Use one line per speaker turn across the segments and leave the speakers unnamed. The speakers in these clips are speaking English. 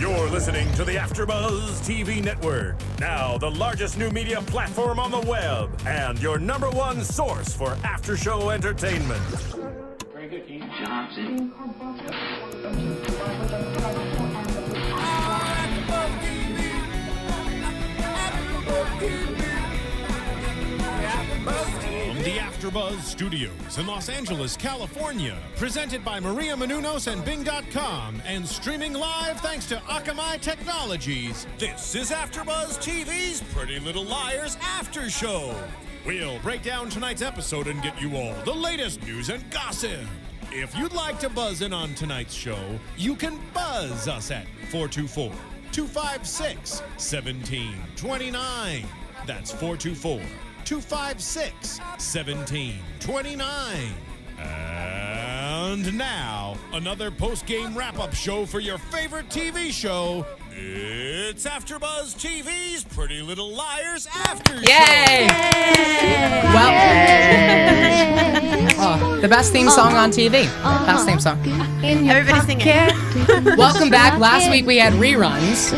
You're listening to the AfterBuzz TV network. Now, the largest new media platform on the web and your number one source for after-show entertainment.
Very good, Keith. Johnson.
From the AfterBuzz Studios in Los Angeles, California, presented by Maria Menounos and Bing.com, and streaming live thanks to Akamai Technologies. This is AfterBuzz TV's Pretty Little Liars After Show. We'll break down tonight's episode and get you all the latest news and gossip. If you'd like to buzz in on tonight's show, you can buzz us at 424-256-1729. That's 424-256-1729. And now, another post-game wrap-up show for your favorite TV show. It's AfterBuzz TV's Pretty Little Liars After Show.
Yay! Well, the best theme song on TV. Best theme song.
Everybody sing it.
Welcome back. Last week we had reruns.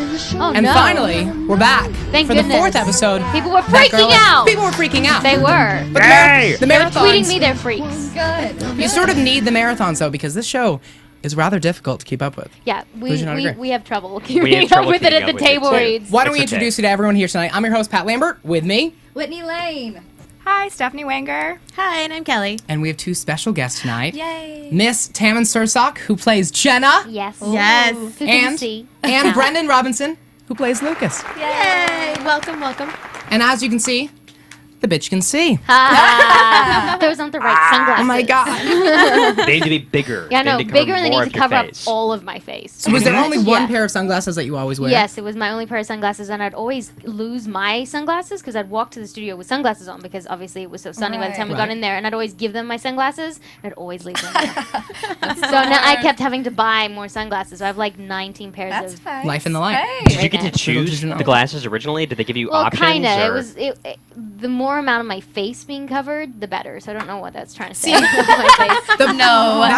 And finally, we're back.
Thank
for
goodness.
The fourth episode.
People were freaking out.
People were freaking out.
They were.
But the
They were
marathons.
tweeting me they're freaks.
Good.
You sort of need the marathons, though, because this show is rather difficult to keep up with.
Yeah,
Would you not agree?
we have trouble keeping up with it at the table reads.
Why don't we introduce you to everyone here tonight? I'm your host, Pat Lambert. With me.
Whitney Lane.
Hi, Stephanie Wenger.
Hi, and I'm Kellie.
And we have two special guests tonight.
Yay.
Miss Tammin Sursok, who plays Jenna.
Yes.
Yes.
Who can see?
And Brendan Robinson, who plays Lucas.
Yay. Welcome, welcome.
And as you can see, the bitch can see.
Those aren't the right sunglasses.
Oh my God.
They need to be bigger.
Yeah, no,
They need to
bigger
cover
and they
more
need
of
to
your
cover up
face.
all of my face.
So was there only one
Yeah.
pair of sunglasses that you always wear?
Yes, it was my only pair of sunglasses, and I'd always lose my sunglasses because I'd walk to the studio with sunglasses on because obviously it was so sunny by the time we got
Right.
in there, and I'd always give them my sunglasses, and I'd always leave them there. So now I kept having to buy more sunglasses. So I have like 19 pairs
That's
of.
fine.
Life in the light.
Did you get
Right
to choose
now.
the glasses originally? Did they give you
Well,
options?
kind of.
or-
The more amount of my face being covered, the better. So I don't know what that's trying to say. about my face.
That's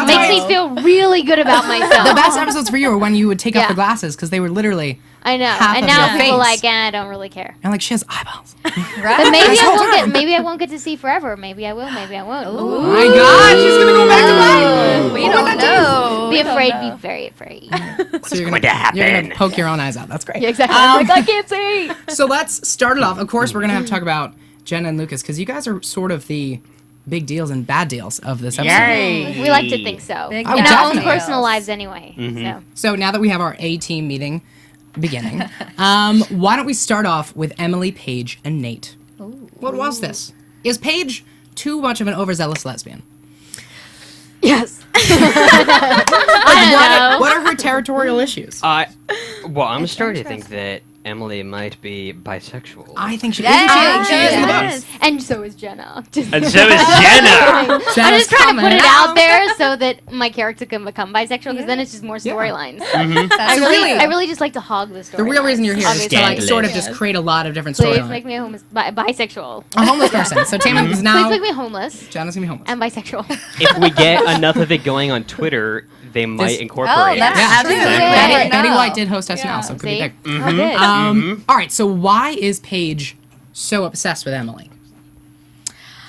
Makes
why
me feel really good about myself.
the best episodes for you were when you would take off
Yeah.
the glasses because they were literally.
I know.
half
And
of
now
your
people
face.
like, I don't really care.
And like she has eyeballs.
But
Right?
maybe
This
I
whole
won't
time.
get. Maybe I won't get to see forever. Maybe I will. Maybe I won't.
Oh my God, she's gonna go back to life.
We don't know.
Be afraid. Be very afraid.
So you're
going to happen?
You're gonna poke your own eyes out. That's great.
Yeah, exactly. I'm like, I can't see.
So let's start it off. Of course, we're gonna have to talk about Jenna and Lucas because you guys are sort of the big deals and bad deals of this episode.
We like to think so.
Big
Oh,
In our own
definitely.
personal lives, anyway. So.
So now that we have our A-team meeting beginning, why don't we start off with Emily, Paige, and Nate? What was this? Is Paige too much of an overzealous lesbian?
Yes. I
What are her territorial issues?
Well, I'm starting to think that Emily might be bisexual.
I think she
Yes.
is. She is in the
Yes.
books.
And so is Jenna.
And so is Jenna.
I'm
Jenna's
just trying to put
coming
it
out.
out there so that my character can become bisexual because then it's just more storylines.
That's
So really-
I really just like to hog the story.
The real reason you're here is to like
Scandalous.
sort of just create a lot of different
Please
storylines.
make me bisexual.
A homeless person. So Tammin is
Please
now.
make me homeless
Jenna's gonna be homeless.
and bisexual.
If we get enough of it going on Twitter, they might incorporate
that's
it.
Yeah.
true.
Exactly.
Right.
Betty
No.
White did host SNL,
Yeah.
so it could be
See?
big.
Oh, good.
All right, so why is Paige so obsessed with Emily?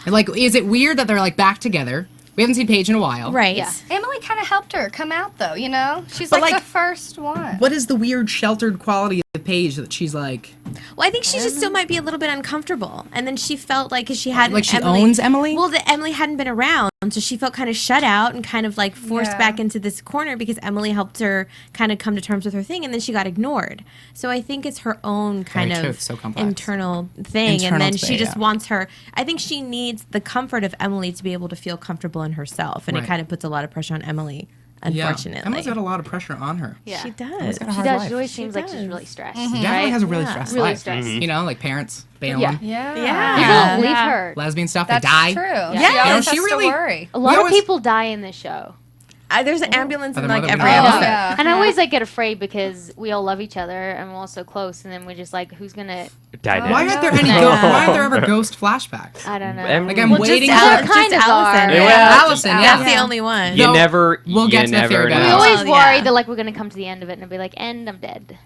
Like, is it weird that they're like back together? We haven't seen Paige in a while.
Right.
Yeah.
Emily kind of helped her come out, though, you know? She's
But,
like
like,
the first one.
What is the weird sheltered quality of Paige that she's like?
Well, I think she just still might be a little bit uncomfortable, and then she felt like 'cause she hadn't
Like she owns Emily?
Well, that Emily hadn't been around, so she felt kind of shut out and kind of like forced
Yeah.
back into this corner because Emily helped her kind of come to terms with her thing, and then she got ignored. So I think it's her own kind
Very true.
of
So complex.
internal thing,
Internal
and then
thing,
she just
yeah.
wants her. I think she needs the comfort of Emily to be able to feel comfortable in herself, and
Right.
it kind of puts a lot of pressure on Emily.
Yeah.
Unfortunately,
Emily's got a lot of pressure on her.
Yeah.
she does.
Emma's got a
She
hard
does.
life.
She always seems like she's
does.
really stressed.
She definitely
Right?
has a really
Yeah.
stressed
Really
life.
stressed.
You know, like parents bailing,
Yeah.
Yeah.
Yeah.
People leave her.
lesbian stuff,
That's
they die.
true.
Yeah.
She
You know,
always
she
has
really-
to worry.
A lot
always-
of people die in this show.
There's an ambulance in
there
like
more than
every
one?
episode.
yeah.
And I always like get afraid because we all love each other and we're all so close, and then we're just like, who's gonna?
Die
Why
next.
aren't there any? Why aren't there ever ghost flashbacks?
I don't know.
Em-
Like I'm
Well,
waiting
just
for.
Al- kind of
Allison.
are.
Yeah.
Allison, yeah.
That's the only one.
You
No,
never.
we'll
you
get to the
never
fairy
know.
We
godmother.
always
Oh,
worry
yeah.
that like we're gonna come to the end of it and be like, and I'm dead.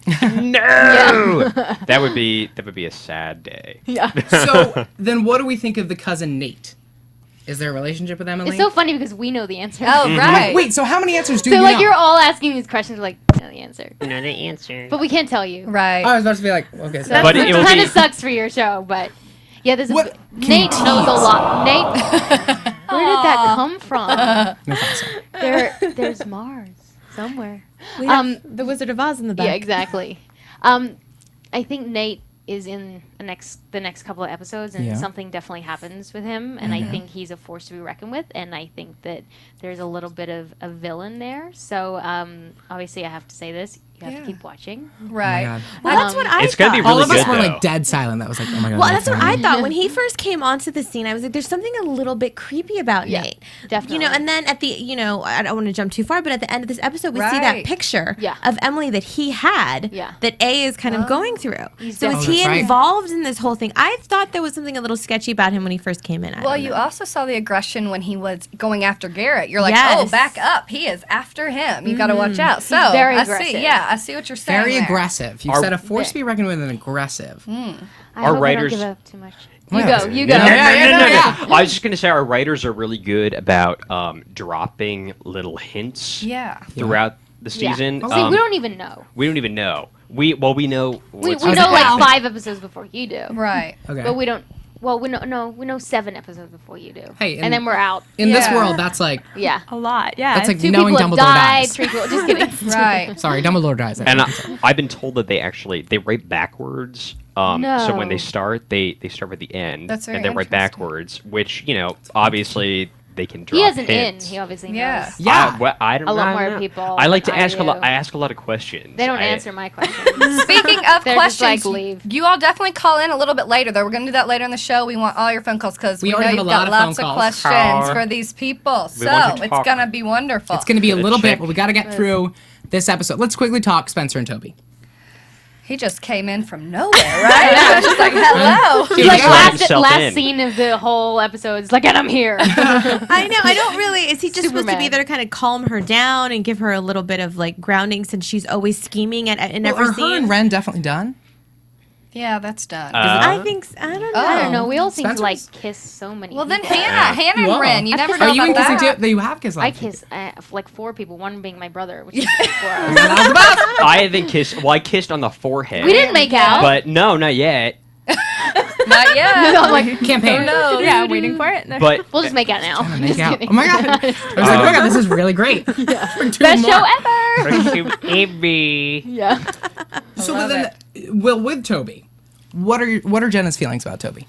No. That would be a sad day.
Yeah.
So then, what do we think of the cousin Nate? Is there a relationship with Emily?
It's so funny because we know the answer.
Oh, right.
Wait, so how many answers do
So
you
like
know?
you're all asking these questions, like know the answer,
Know the answer.
but we can't tell you.
Right.
I was about to be like, okay, so
But it will
kind
be.
of sucks for your show, but yeah, there's
What-
Nate
can you
knows a
tease?
lot. Nate, where did that come from?
Mufasa.
There's Mars somewhere.
We have the Wizard of Oz in the back.
Yeah, exactly. I think Nate is in the next couple of episodes, and
Yeah.
something definitely happens with him, and I think he's a force to be reckoned with, and I think that there's a little bit of a villain there. So obviously, I have to say this: you have
Yeah.
to keep watching.
Right.
God.
Well, that's what I
It's
thought.
gonna be
All
really
of us
good,
were
though.
like dead silent. That was like, oh my god.
Well,
Nate's
that's what
in
I
it.
thought when he first came onto the scene. I was like, "There's something a little bit creepy about
Yeah,
Nate."
definitely.
You know, and then at the, I don't want to jump too far, but at the end of this episode, we see that
Right.
picture
Yeah.
of Emily that he had,
Yeah.
that A is kind of going through.
He's
So is
definitely-
he
Oh, that's right.
involved in this whole thing? I thought there was something a little sketchy about him when he first came in. I
Well,
don't
you
know.
also saw the aggression when he was going after Garrett. You're like,
Yes.
oh, back up. He is after him. You got to watch out. So
very
I
aggressive.
see. Yeah, I see what you're saying.
Very
there.
aggressive. You
Our-
said a force to be reckoned with and aggressive.
I
Our
hope I
writers-
don't give up too much.
Yeah.
You go.
No,
Yeah.
I was just gonna say our writers are really good about dropping little hints
Yeah.
throughout the
Yeah.
season.
See, we don't even know.
We don't even know. We know.
We
what's-
know like
Well-
5 episodes before you do.
Right.
Okay.
But we don't. Well, we know 7 episodes before you do.
Hey,
and then we're out.
in this
Yeah.
world, that's like
Yeah.
A lot, yeah.
that's like
2
knowing
people have
Dumbledore
died.
dies.
3 people. Just kidding.
Right.
Sorry, Dumbledore dies.
And I've been told that they write backwards. So when they
No.
start, they start at the end,
That's very
and they write
interesting.
backwards, which obviously they can drop
He has an
hints.
in. He obviously
Yeah.
knows.
Yeah.
I don't
A lot
I don't
more
know.
people
I like to
than I
ask a lot.
do.
I ask a lot of questions.
They don't
I-
answer my questions.
Speaking of
They're just
questions,
like, leave.
you all definitely call in a little bit later, though. We're going to do that later in the show. We want all your phone calls because
We
we know
already have
you've
a lot
got
of
lots
phone
of
calls.
questions
Call.
for these people.
We
So
want to
it's
talk.
going to be wonderful.
It's going to be a little bit,
check.
but we got to get through this episode. Let's quickly talk Spencer and Toby.
He just came in from nowhere, right? I was just like, hello.
He
like
just let
last
himself in.
scene of the whole episode is like, and I'm here.
I know. I don't really. Is he just supposed to be
Superman.
there to kind of calm her down and give her a little bit of like grounding since she's always scheming in every
Are her
scene?
and Ren definitely done?
Yeah, that's done.
I think. I don't know.
I don't know. We all seem to
Spencer's-
like kiss so many.
well, then
people.
Hannah and
Whoa.
Ren, you
I
never
kissed
know
Are you
about
in kissing
that.
too? You have kissed.
I kiss like 4 people. One being my brother, which is 4 hours.
I haven't kissed. Well, I kissed on the forehead.
We didn't make out.
But no, not yet.
Not yet.
I'm like,
Campaign.
No.
Yeah, waiting for it.
But
we'll just make out now.
Make
Just
out.
kidding.
Oh my god! I was like, oh my god, this is really great. For 2
Best
more.
show ever.
Amy.
Yeah.
So
love
then, well, with Toby, what are Jenna's feelings about Toby?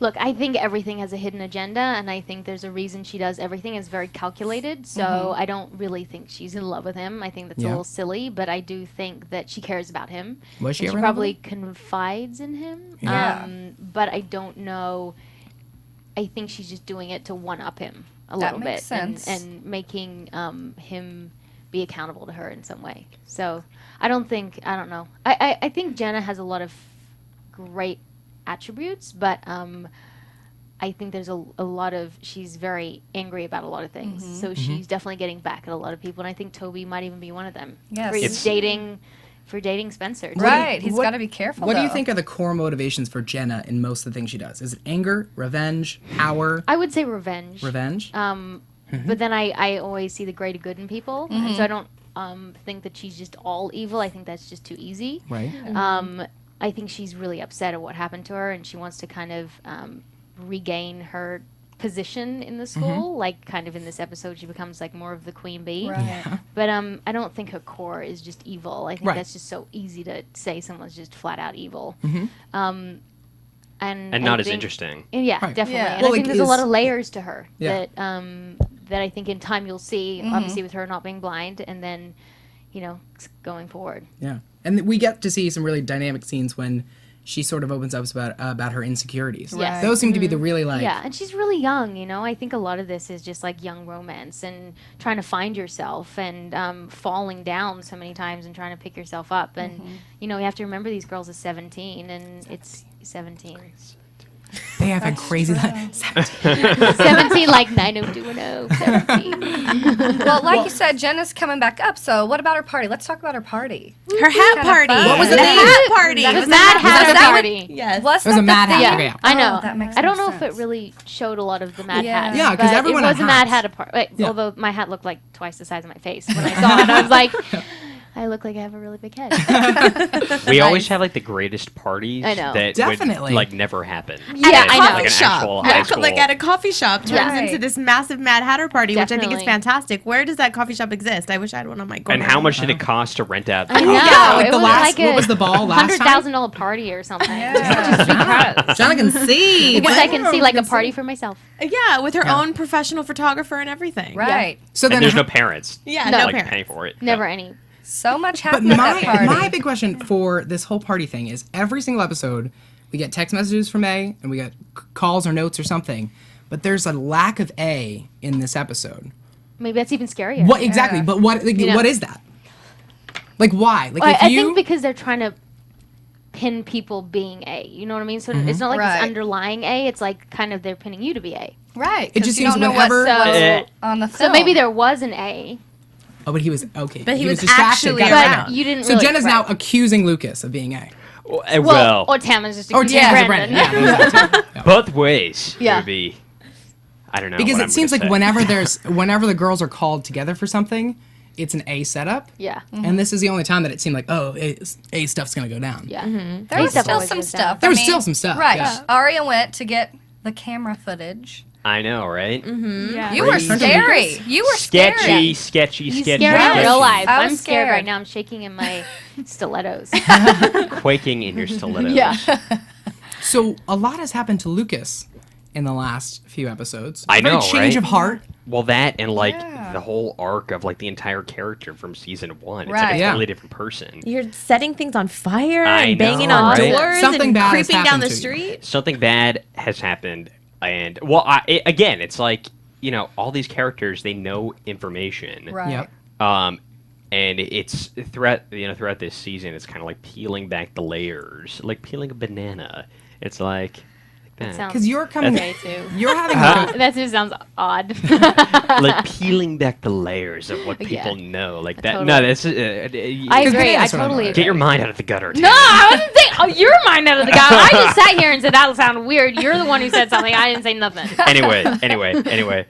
Look, I think everything has a hidden agenda, and I think there's a reason she does everything. It's very calculated, so I don't really think she's in love with him. I think that's a
Yeah.
little silly, but I do think that she cares about him.
Was she
and
ever
she
in love
probably
with
confides in him.
Yeah.
But I don't know. I think she's just doing it to one-up him a
That
little
makes
bit
sense.
and making him be accountable to her in some way. So I don't know. I think Jenna has a lot of great attributes, but I think there's a lot of, she's very angry about a lot of things. So she's definitely getting back at a lot of people, and I think Toby might even be one of them.
Yes.
For dating Spencer. too.
Right. He's
What-
got to be careful.
What do you
though.
think are the core motivations for Jenna in most of the things she does? Is it anger, revenge, power?
I would say revenge.
Revenge?
But then I always see the greater good in people, and so I don't think that she's just all evil. I think that's just too easy.
Right.
I think she's really upset at what happened to her, and she wants to kind of regain her position in the school. Like, kind of in this episode, she becomes like more of the queen bee.
Right.
But I don't think her core is just evil. I think
Right.
that's just so easy to say someone's just flat out evil. And
not
I
as
think-
interesting.
Yeah,
Right.
definitely.
Yeah.
And
Well,
I think
like,
there's a lot
is-
of layers to her
Yeah.
that I think in time you'll see. Obviously, with her not being blind, and then going forward.
Yeah. And we get to see some really dynamic scenes when she sort of opens up about her insecurities.
Yes.
Those seem to be the really like.
Yeah, and she's really young, you know. I think a lot of this is just like young romance and trying to find yourself and falling down so many times and trying to pick yourself up. And, you know, you have to remember these girls are 17 and it's 17.
They have a crazy life.
17 like 90210. 17.
Well, like you said, Jenna's coming back up. So what about her party? Let's talk about her party.
Her hat party.
What
was
the
it?
hat party?
That was
Was
Mad
that-
Hatter
was that
party.
Yes.
It was a Mad Hatter.
Yeah,
Yeah.
I know.
Oh, that makes
I don't
more
know if it
sense.
really showed a lot of the Mad
Yeah.
Hat.
Yeah, 'cause
but
everyone
it was
had
a Mad
hats.
Hatter party.
Yeah.
Although my hat looked like twice the size of my face when I saw it. I was like, I look like I have a really big head.
We always have like the greatest parties
I know.
that
Definitely.
would like never happen.
Yeah,
At a
I know.
coffee
Like an
shop.
actual high school.
Like at a coffee shop turns
Yeah.
into this massive Mad Hatter party, which I think is
Definitely.
fantastic. Where does that coffee shop exist? I wish I had one on my corner.
And how much did it cost to rent out? the
I know.
coffee
Yeah,
shop?
like
it
the
was
last-
like
what
a
was the ball last time?
$100,000 party or something.
Yeah.
Just because.
John can see.
Because I can see like a party for myself.
Yeah, with her
Yeah.
own professional photographer and everything.
Right.
So then,
And there's no parents.
Yeah,
No.
no
like
parents.
paying for it.
Never any.
So much
but
happened at that party.
my big question for this whole party thing is every single episode we get text messages from A and we get calls or notes or something, but there's a lack of A in this episode.
Maybe that's even scarier.
What exactly? But what
know.
what is that? Like why? Like
I
if you
think because they're trying to pin people being A. You know what I mean? So it's not like
Right.
this underlying A. It's like kind of they're pinning you to be A.
Right.
It
'cause
just
you
seems
don't know
whenever-
what's
So,
on the
so
film.
maybe there was an A,
oh, but he was okay.
But he was
distracted.
actually
got
but
around.
you didn't.
So
really,
Jenna's now
right.
accusing Lucas of being A.
Well,
or Tammin's just
Or
accusing
Tammin or
Brendan.
Brendan. Yeah, there's that too. Yeah.
both ways. It
Yeah.
would be. I don't know.
Because
what
it
I'm
seems
gonna
like
say.
whenever the girls are called together for something, it's an A setup.
Yeah.
And this is the only time that it seemed like, oh, A stuff's gonna go down.
Yeah.
there was
stuff
still
always
some
goes down.
stuff.
There
I
was
mean,
still some stuff.
Right.
yeah.
Aria went to get the camera footage.
I know, right?
Yeah.
You were
Crazy.
scary. You were
Sketchy,
scary.
sketchy,
He's
sketchy.
scared in
sketchy.
real life.
I
I'm
was
scared
scared.
right now. I'm shaking in my stilettos.
Quaking in your stilettos.
yeah.
So a lot has happened to Lucas in the last few episodes.
I
Very
know,
change
right?
of heart.
Well, that and like
Yeah.
the whole arc of like the entire character from season 1. It's like
Right.
a
Yeah.
totally different person.
You're setting things on fire
I
and banging
know,
on
right?
doors
Something
and
bad has
creeping down
happened
the
to you.
street.
Something bad has happened, and well, again, it's like, you know, all these characters, they know information.
Right.
Yep.
And it's throughout this season, it's kind of like peeling back the layers, like peeling a banana. It's like
That sounds
Because you're coming.
okay too.
You're having.
That just sounds odd.
like peeling back the layers of what
Yeah.
people know, like that.
Totally.
No, that's.
I
Because
agree. I
bananas are
totally
not-
agree.
Get your mind out of the gutter.
No, I wasn't saying. Oh, your mind out of the gutter. I just sat here and said that'll sound weird. You're the one who said something. I didn't say nothing.
Anyway.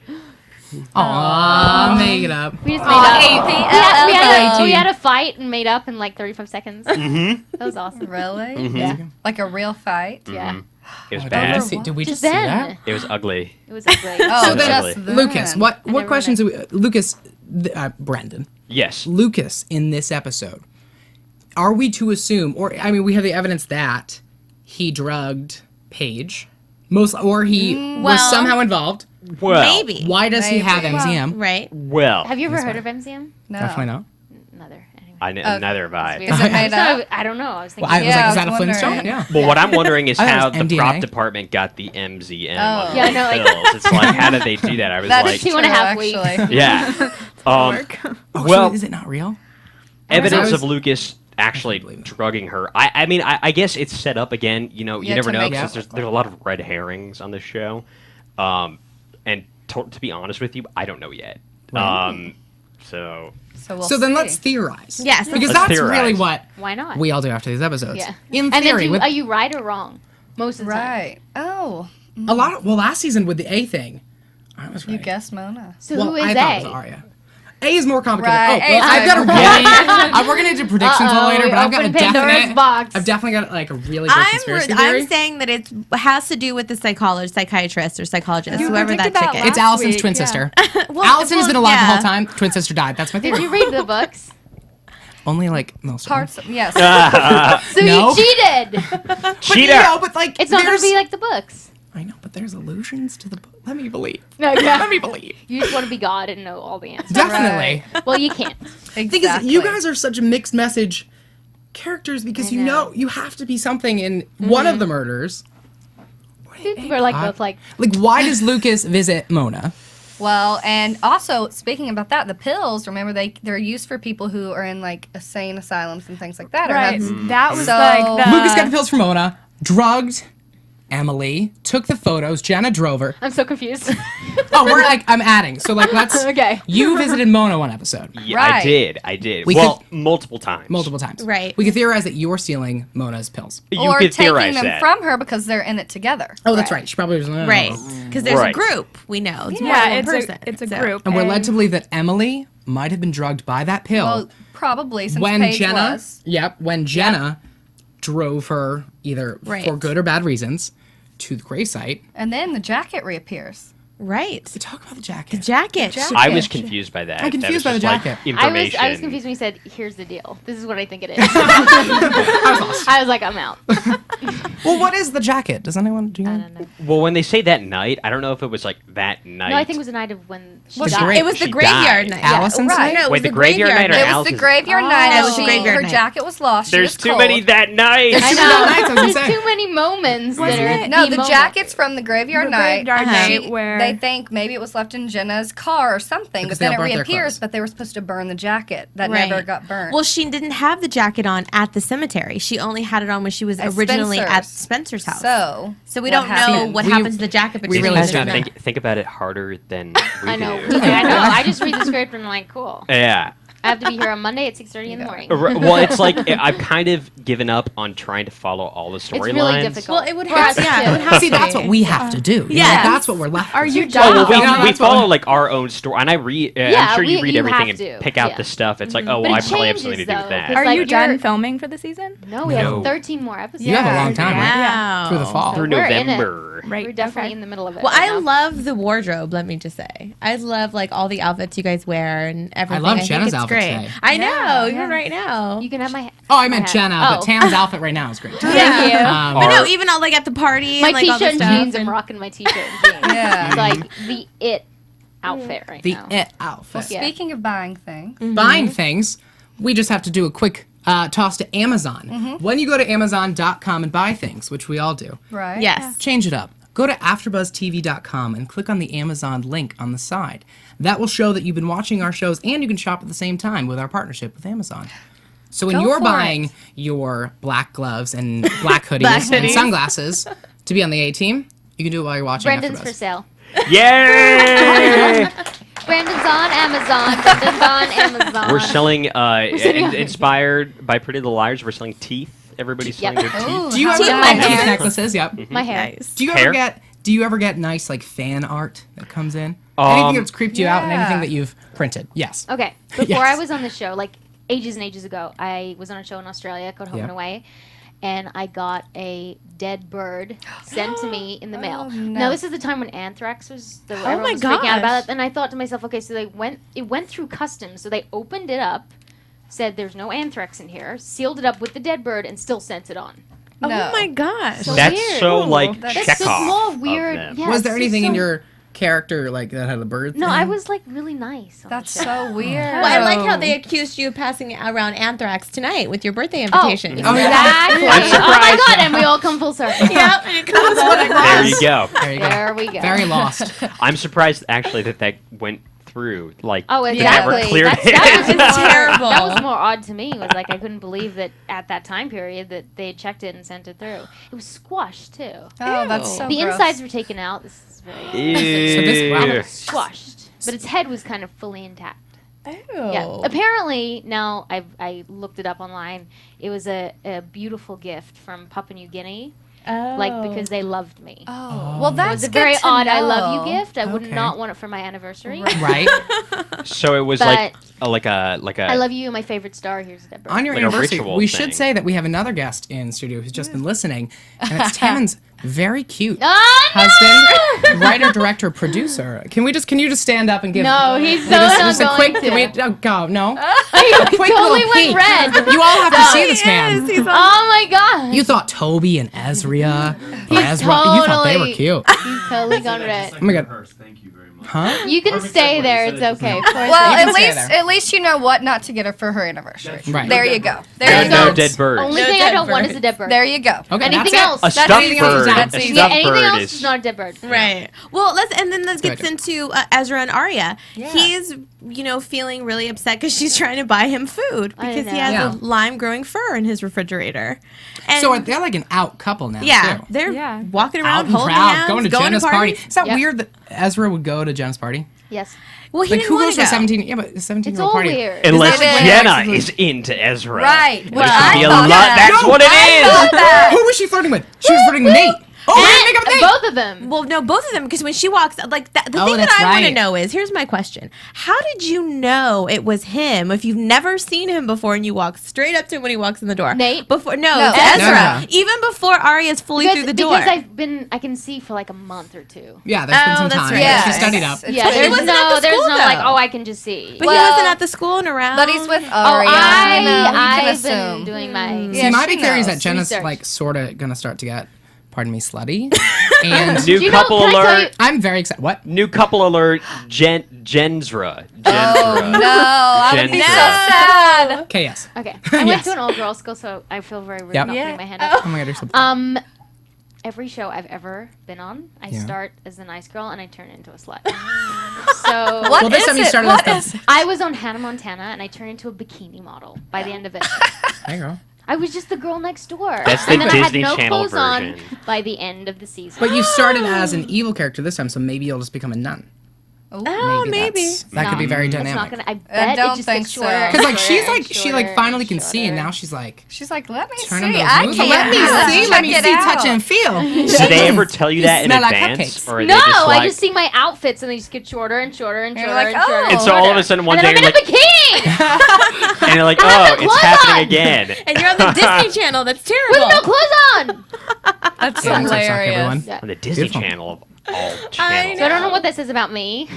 Aw, make it up.
We just made up.
A-P-L-L-O.
We had a fight and made up in like 35 seconds.
Mm-hmm.
That was awesome.
Really?
Yeah.
Like a real fight?
Yeah.
It was
Did we
bad.
just see- Did we just
Just
see
then.
that?
It was ugly.
It was ugly.
Oh,
So then-
just then.
Lucas, what
never
questions do we? Lucas, Brendan,
Yes.
Lucas in this episode. Are we to assume, or I mean, we have the evidence that he drugged Paige, or he was
well-
somehow involved.
Well.
Maybe.
Why does he have
Maybe.
MZM?
Right.
Well.
Have you ever heard of MZM?
No.
Definitely not.
Neither. Anyway.
Neither have I.
Weird.
Is it made
So,
up?
I don't know. I was thinking.
Well, I was
Yeah,
like,
I
is that a
was
Flintstone?
wondering.
Yeah.
Well, what I'm wondering is
I thought it
how
was
the
MDMA.
prop department got the MZM on
Yeah, I
the
know, like-
pills. It's like, how did they do that? I was
That
like,
is
2.5
true,
weeks.
actually.
yeah.
Oh,
Well-
so is it not real?
Evidence
I was-
of Lucas actually
believe that.
drugging her. I mean, I guess it's set up again. You know, you
Yeah,
never
to
know
make
because
it-
there's a lot of red herrings on this show. And to be honest with you, I don't know yet. So
So we'll
So then
see.
let's theorize.
Yes.
Because
Let's
that's really
theorize.
what
Why not?
we all do after these episodes.
Yeah.
In
And then
theory, with
are you right or wrong? Most of the time.
Right. Oh,
a lot of last season with the A thing, I was right.
you guessed Mona.
So
Well,
who is
I thought it
A?
was Aria. A is more complicated.
Right,
Oh,
A is
well, I've got a
very
really. We're gonna do predictions all later, but I've got a
Open Pandora's
definite.
box.
I've definitely got like a really good conspiracy theory.
I'm saying that it has to do with the psychiatrist or psychologist,
You
whoever that
predicted
chick
that
is.
It's
last
Allison's
week,
twin
yeah.
sister.
Well,
Allison's been alive the
yeah.
whole time. Twin sister died. That's my
Did
theory.
you read the books?
Only like most of them.
Parts. Yes.
So
No.
you cheated.
cheater.
No, but like
It's not going
there's-
to be like the books.
I know, but there's allusions to the book. Let me believe.
No,
Let me believe.
You just want to be God and know all the answers.
Definitely.
Well, you can't.
The thing is, you guys are such mixed message characters because you know you have to be something in one of the murders.
We're like both like.
Like, why does Lucas visit Mona?
Well, and also speaking about that, the pills. Remember, they're used for people who are in like insane asylums and things like that.
Right. That was
So-
like the...
Lucas got the pills from Mona, drugged Emily, took the photos, Jenna drove her.
I'm so confused.
Oh, we're like, I'm adding. So, like, let's.
Okay.
You visited Mona one episode.
Yeah,
Right.
I did.
We
multiple times.
Multiple times.
Right.
We could theorize that you're stealing Mona's pills.
You
or
could
taking
theorize
them
that.
from her because they're in it together.
Oh, that's right. She probably was.
Right. Because there's
Right.
a group. We know. It's more
Yeah,
than
it's
one person.
it's a
So-
group.
And we're led to believe that Emily might have been drugged by that pill
Well, probably since
when
Paige
Jenna.
was.
Yep. When Jenna drove her either
Right.
for good or bad reasons to the gray site.
And then the jacket reappears.
Right.
We talk about the jacket.
Jacket.
I was confused by that.
I'm confused by the
That was just,
jacket.
like,
I
information.
was confused when he said, "Here's the deal. This is what I think it is." I was like, "I'm out."
Well, what is the jacket? Does anyone do you
I
know?
don't know.
Well, when they say that night, I don't know if it was like that night.
No, I think it was the night of when she
Was
died.
great.
It was the
She
graveyard
died.
night.
Allison's
right.
night?
No, it
Wait,
was
the graveyard night or
It was
Alice's?
the graveyard
Oh,
night.
it
And
was the graveyard
her
night.
jacket was lost.
There's
she was
too
cold.
many that night.
I
Too many
know.
nights, I was gonna
There's
say.
too many moments that are
No, the
moment.
jacket's from the graveyard
The
night.
graveyard night
She-
where-
they think maybe it was left in Jenna's car or something,
Because
but then
they
it
all burnt their
reappears.
clothes.
But they were supposed to burn the jacket that
Right.
never got burnt.
Well, she didn't have the jacket on at the cemetery. She only had it on when she was
At
originally at
Spencer's.
Spencer's house.
So
we
what
don't know
happened?
what
We-
happens to the jacket, but
we
she
really
leaves it
don't.
in.
Think about it harder than we
I know.
do.
I know. I just read the script and I'm like, cool.
Yeah.
I have to be here on Monday at 6:30 in the morning.
Well, it's like I've kind of given up on trying to follow all the storylines.
It's really difficult.
Well, it would
For
have,
us,
yeah,
too.
it would have
See,
to
that's
be.
what we have to do. You know,
Yes.
that's what we're left
Are
with.
you
Oh,
done?
well,
Yeah,
we
that's what
follow
we-
like our own story, and I read. I'm
Yeah,
sure you read
you
everything
have
and
to,
pick out
yeah.
the stuff. It's like, oh,
But
well,
it
I probably have
changes,
something to do with
though,
that.
'cause,
Are
like,
you done
you're-
filming for the season?
No, we
No.
have 13 more episodes.
You have a long time, right?
Wow.
Through the fall.
Through
We're in it.
November.
Right.
We're definitely
okay.
in the middle of it.
Well,
right
I
now.
love the wardrobe. Let me just say, I love like all the outfits you guys wear and everything.
love
think
Jenna's
it's
outfit
great.
today.
I know,
Yeah,
even
yeah.
right now.
You can have my.
Oh, I meant
my hat.
Jenna, but
Oh.
Tam's outfit right now is great.
Yeah.
Thank you.
Um,
But no, even all, like at the party,
My
and, like, all the
t-shirt and
stuff
jeans. I'm
and-
rocking my t-shirt and jeans.
Yeah.
It's like the it outfit right
the
now.
it outfit.
Yeah.
speaking of buying things,
Buying things, we just have to do a quick toss to Amazon. When you go to Amazon.com and buy things, which we all do,
right?
Yes.
change it up. Go to AfterBuzzTV.com and click on the Amazon link on the side. That will show that you've been watching our shows and you can shop at the same time with our partnership with Amazon. So when
Go
you're
for
buying
it.
your black gloves and black hoodies
Black
and
hoodies.
sunglasses to be on the A team, you can do it while you're watching
Brendan's
AfterBuzz.
for sale.
Yay!
Brandon's on Amazon. Brendan's on Amazon.
We're selling,
sitting on-
inspired by Pretty Little Liars. We're selling teeth. Everybody's selling
Yep.
their teeth.
Ooh,
Do you
how
ever
nice.
get teeth necklaces? Yep.
my hair.
Do you
Hair?
ever get nice like fan art that comes in? Anything that's creeped you out and anything
yeah.
that you've printed? Yes.
Okay. Before
Yes.
I was on the show, like ages and ages ago, I was on a show in Australia called Home
Yeah.
and Away, and I got a dead bird sent to me in the mail.
Oh, no.
Now this is the time when anthrax was everyone
my
was freaking out about
gosh.
it, and I thought to myself, okay, so it went through customs, so they opened it up, said there's no anthrax in here, sealed it up with the dead bird, and still sent it on.
Oh
No.
my gosh.
So
That's
weird.
so like
That's
That's
Chekhov.
more
of
weird.
them.
Yeah,
Was
it's
there
just
anything in
so-
your character like that had a bird?
No,
thing?
I was like really nice. on the
That's
show.
so weird.
Well, I like how they accused you of passing around anthrax tonight with your birthday invitation.
Oh, yeah.
Exactly.
I'm
Oh my
surprised.
god, and we all come full circle.
Yep, and it comes what it
There
was.
you go.
There you go.
There we go.
Very lost.
I'm surprised actually that went through. Like,
Oh,
they
exactly.
never cleared
That
it.
was more,
terrible.
That was more odd to me. Was like I couldn't believe that at that time period that they had checked it and sent it through. It was squashed too.
Oh, that's so
The
gross.
insides were taken out. This is very
Ew.
So this- wow.
and it was squashed, but its head was kind of fully intact. Yeah.
Oh.
Apparently, now I looked it up online. It was a beautiful gift from Papua New Guinea, like because they loved me.
Oh, well,
It
that's
was a
good
very
to
odd "I
know.
love you" gift. I would
Okay.
not want it for my anniversary.
Right?
So it was
But-
like a
I love you, my favorite star. Here's a Deborah.
On your
Like a
anniversary,
ritual
we
thing.
should say that we have another guest in studio who's just been listening, and it's Tammin's very cute
Oh,
husband, writer, director, producer. Can you just stand up and give?
no, he's so
just
not
a quick.
going
Can
to.
we, oh, go no.
He
quick
totally
little
went
peek.
red.
You all have to see this man.
He's on-
Oh my god.
You thought Toby and Ezra or Ezra. You thought they were
totally-
cute.
He's totally gone red.
Oh my god.
Thank you very much.
Huh?
You can stay there. It's okay.
Well,
You can stay there.
at least you know what not to get her for her anniversary.
Right.
There you go. There you
No
go.
dead birds.
Only
No
thing I
dead
don't want is
bird.
a dead bird.
There you go.
Okay,
Anything
that's
else?
it.
A stuffed
anything else is
bird.
not
A
easy.
stuffed
Anything
bird
else
is
is not a dead bird.
Right. Well, and then that
Good
gets into Ezra and Arya.
Yeah.
He's, feeling really upset because she's trying to buy him food
I
because he
know.
has
Yeah.
a lime-growing fur in his refrigerator. And
So they're like an out couple now.
yeah,
too.
they're
Yeah.
walking
Out
around
and
holding
proud,
hands,
going to Jenna's party.
parties.
Is that
Yep.
weird that Ezra would go to Jenna's party?
Yes.
Well, he
Like,
didn't
who
want
goes
to
to a
go.
17? Yeah, but a
It's
17-year-old
all
party.
weird.
Unless
Is it?
Jenna is into Ezra.
Right.
Which
Well,
could
I
be a
thought
lot.
that.
That's
No,
what it is.
that.
Who was she flirting with? She was flirting with Nate. Oh, we didn't make up with Nate.
Both of them.
Well, no, both of them, because when she walks, like, the
Oh,
thing that
that's
I want to
right.
know is, here's my question. How did you know it was him if you've never seen him before and you walk straight up to him when he walks in the door?
Nate?
No,
No,
it's Ezra.
no.
Even before Arya's fully through the door.
Because I can see for like a month or two.
Yeah, there's been
Oh,
some
that's
time.
right.
Yeah, she
Yes.
studied up.
It's
Yeah,
weird.
there's
wasn't at the
there's
school,
no like,
though.
oh, I can just see.
But
Well,
he wasn't at the school and around.
But he's with
Oh,
Aria. you know, you can
I've been
assume.
doing my.
See,
Yeah,
my
she
big theory is
knows.
that Jenna's
Research.
like sort of gonna start to get, pardon me, slutty. And
New
You know,
couple
can I tell
alert.
I'm very excited. What?
New couple alert. Jensra.
Oh, no. I would be so sad.
Okay, yes.
Okay, I went
Yes.
to an all-girls school, so I feel very rude
Yep.
not
Yeah.
putting my hand up.
Oh my god, you're so.
Every show I've ever been on, I
Yeah.
start as a nice girl and I turn into a slut. So
What
Well, this
is
time you
it?
started
What
as
is
the.
I was on Hannah Montana and I turned into a bikini model by the end of it.
Hey, girl.
I was just the girl next door.
That's the
and then
Disney
I had no
Channel
clothes on
version.
by the end of the season.
But you started as an evil character this time, so maybe you'll just become a nun.
Oh, maybe.
That could be very
It's not
dynamic.
gonna. I bet
don't
it just
think
gets
so.
shorter.
Because like
and
she's
shorter
like
and
she like
shorter
finally
and
can see, and
shorter.
now she's like
She's like, let me
turn on
see.
those
I
moves.
can't.
Let me
Let's
see.
check
Let me
it
see,
out.
touch, and feel.
Did they ever tell you that in
smell like
advance,
cupcakes.
or are
No,
they just like?
I just see my outfits and they just get shorter and shorter and
You're
shorter
like,
and shorter.
oh.
and so all of a sudden one
and
day
then
you're
I'm in
like,
a bikini
and you're like,
I have
oh,
no
it's
clothes
happening
on.
again.
And you're on the Disney Channel. That's terrible.
with no clothes on.
That's
Yeah, it's like
hilarious.
everyone.
Yeah.
On the Disney
Beautiful.
Channel of all channels.
So I don't know what that says about me.